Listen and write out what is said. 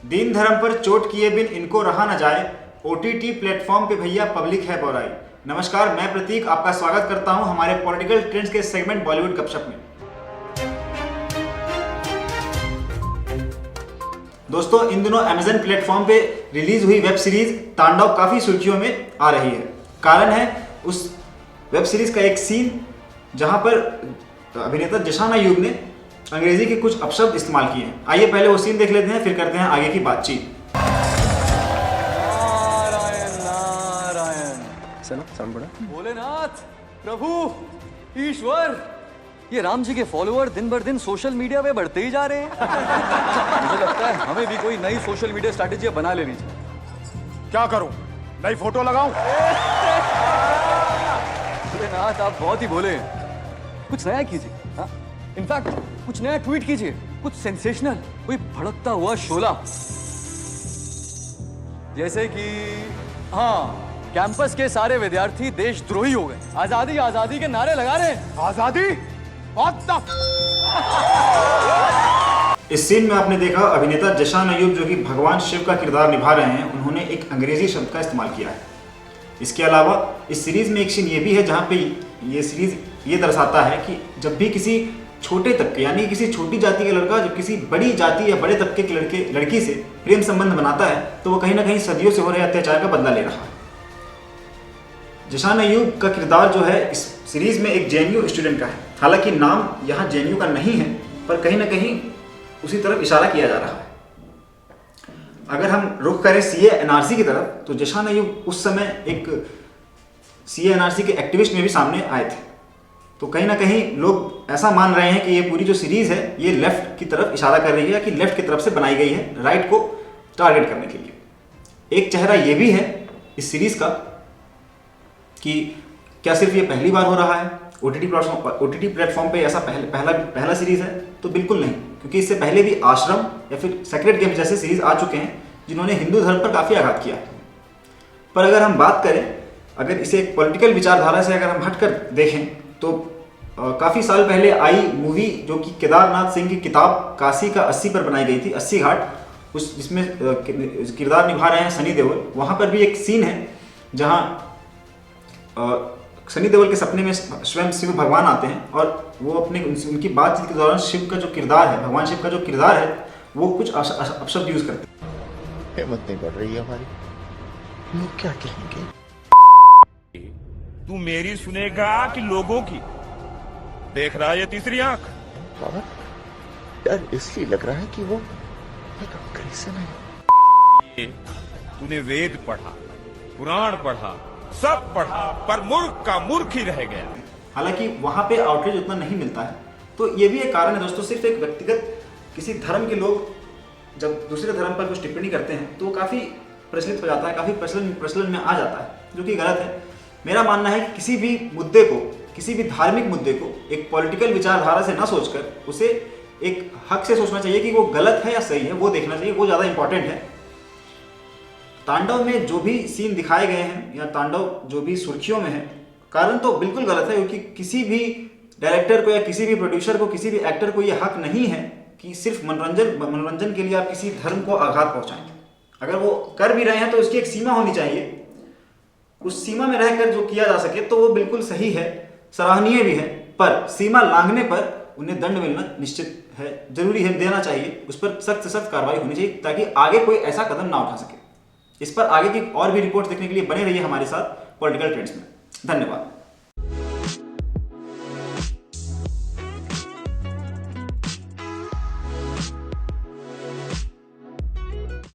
दीन धर्म पर चोट किए बिन इनको रहा न जाए, ओटीटी प्लेटफॉर्म पे भैया पब्लिक है बौराई। नमस्कार, मैं प्रतीक आपका स्वागत करता हूं हमारे पॉलिटिकल ट्रेंड्स के सेगमेंट बॉलीवुड गपशप में। दोस्तों, इन दिनों अमेजन प्लेटफॉर्म पे रिलीज हुई वेब सीरीज तांडव काफी सुर्खियों में आ रही है। कारण है उस वेब सीरीज का एक सीन जहां पर अभिनेता जशान अय्यूब ने अंग्रेजी के कुछ अपशब्द इस्तेमाल किए हैं। आइए पहले वो सीन देख लेते हैं, फिर करते हैं आगे की बातचीत। नारायण नारायण, चलो साउंड बड़ा। भोलेनाथ, प्रभु, ईश्वर, ये राम जी के फॉलोअर दिन भर दिन सोशल मीडिया पे बढ़ते ही जा रहे हैं। मुझे लगता है हमें भी कोई नई सोशल मीडिया स्ट्रैटेजी बना लेनी चाहिए। क्या करूं? नई फोटो लगाऊं? भोलेनाथ, आप बहुत ही भोले हैं। कुछ नया कीजिए। हाँ? इनफैक्ट कुछ नया ट्वीट कीजिए, कुछ सेंसेशनल, कोई भड़कता हुआ शोला। जैसे कि हाँ, कैंपस के सारे विद्यार्थी देशद्रोही हो गए, आजादी आजादी के नारे लगा रहे हैं। आजादी? इस सीन में आपने देखा अभिनेता जशान अय्यूब जो कि भगवान शिव का किरदार निभा रहे हैं, उन्होंने एक अंग्रेजी शब्द का इस्तेमाल किया है। इसके अलावा इस सीरीज में एक सीन ये भी है जहाँ पे ये सीरीज ये दर्शाता है कि जब भी किसी छोटे तबके यानी किसी छोटी जाति का लड़का जब किसी बड़ी जाति या बड़े तबके के लड़की से प्रेम संबंध बनाता है तो वो कहीं ना कहीं सदियों से हो रहे अत्याचार का बदला ले रहा है। जशान अय्यूब का किरदार जो है इस सीरीज में एक जेएनयू स्टूडेंट का है। हालांकि नाम यहाँ जेएनयू का नहीं है, पर कहीं ना कहीं उसी तरफ इशारा किया जा रहा है। अगर हम रुख करें सीए एनआरसी की तरफ, तो जशान अय्यूब उस समय एक सीए एनआरसी के एक्टिविस्ट में भी सामने आए थे। तो कहीं ना कहीं लोग ऐसा मान रहे हैं कि ये पूरी जो सीरीज है ये लेफ्ट की तरफ इशारा कर रही है, कि लेफ्ट की तरफ से बनाई गई है राइट को टारगेट करने के लिए। एक चेहरा ये भी है इस सीरीज का कि क्या सिर्फ ये पहली बार हो रहा है ओटीटी प्लेटफॉर्म पे ऐसा पहला सीरीज है? तो बिल्कुल नहीं, क्योंकि इससे पहले भी आश्रम या फिर सेक्रेट गेम्स जैसे सीरीज आ चुके हैं जिन्होंने हिंदू धर्म पर काफ़ी आघात किया है। पर अगर हम बात करें, अगर इसे एक पॉलिटिकल विचारधारा से अगर हम हटकर देखें तो काफ़ी साल पहले आई मूवी जो कि केदारनाथ सिंह की किताब काशी का 80 पर बनाई गई थी, 80 घाट, उस जिसमें किरदार निभा रहे हैं सनी देओल। वहाँ पर भी एक सीन है जहाँ सनी देओल के सपने में स्वयं शिव भगवान आते हैं और वो उनकी बातचीत के दौरान शिव का जो किरदार है, भगवान शिव का जो किरदार है, वो कुछ अपशब्द यूज करते हैं। हिम्मत नहीं बढ़ रही है हमारी, लोग क्या कहेंगे? तू मेरी सुनेगा कि लोगों की? देख रहा है ये तीसरी आंख? बाबा, डर इसलिए लग रहा है कि वो एक अग्रेसन है। तूने वेद पढ़ा, पुराण पढ़ा, सब पढ़ा, पर मूर्ख का मूर्ख ही रह गया। हालांकि वहां पे आउटरीच उतना नहीं मिलता है, तो ये भी एक कारण है दोस्तों। सिर्फ एक व्यक्तिगत किसी धर्म के लोग जब दूसरे धर्म पर कुछ टिप्पणी करते हैं तो वो काफ़ी प्रचलित हो जाता है, काफ़ी प्रचलन में आ जाता है, जो कि गलत है। मेरा मानना है कि किसी भी मुद्दे को, किसी भी धार्मिक मुद्दे को एक पॉलिटिकल विचारधारा से ना सोचकर उसे एक हक से सोचना चाहिए कि वो गलत है या सही है, वो देखना चाहिए, वो ज़्यादा इंपॉर्टेंट है। तांडव में जो भी सीन दिखाए गए हैं या तांडव जो भी सुर्खियों में है, कारण तो बिल्कुल गलत है, क्योंकि किसी भी डायरेक्टर को या किसी भी प्रोड्यूसर को, किसी भी एक्टर को ये हक नहीं है कि सिर्फ मनोरंजन के लिए आप किसी धर्म को आघात पहुंचाएं। अगर वो कर भी रहे हैं तो उसकी एक सीमा होनी चाहिए। उस सीमा में रहकर जो किया जा सके तो वो बिल्कुल सही है, सराहनीय भी है, पर सीमा लांघने पर उन्हें दंड मिलना निश्चित है, जरूरी है, देना चाहिए। उस पर सख्त से सख्त कार्रवाई होनी चाहिए ताकि आगे कोई ऐसा कदम ना उठा सके। इस पर आगे की और भी रिपोर्ट देखने के लिए बने रहिए हमारे साथ पॉलिटिकल ट्रेंड्स में। धन्यवाद।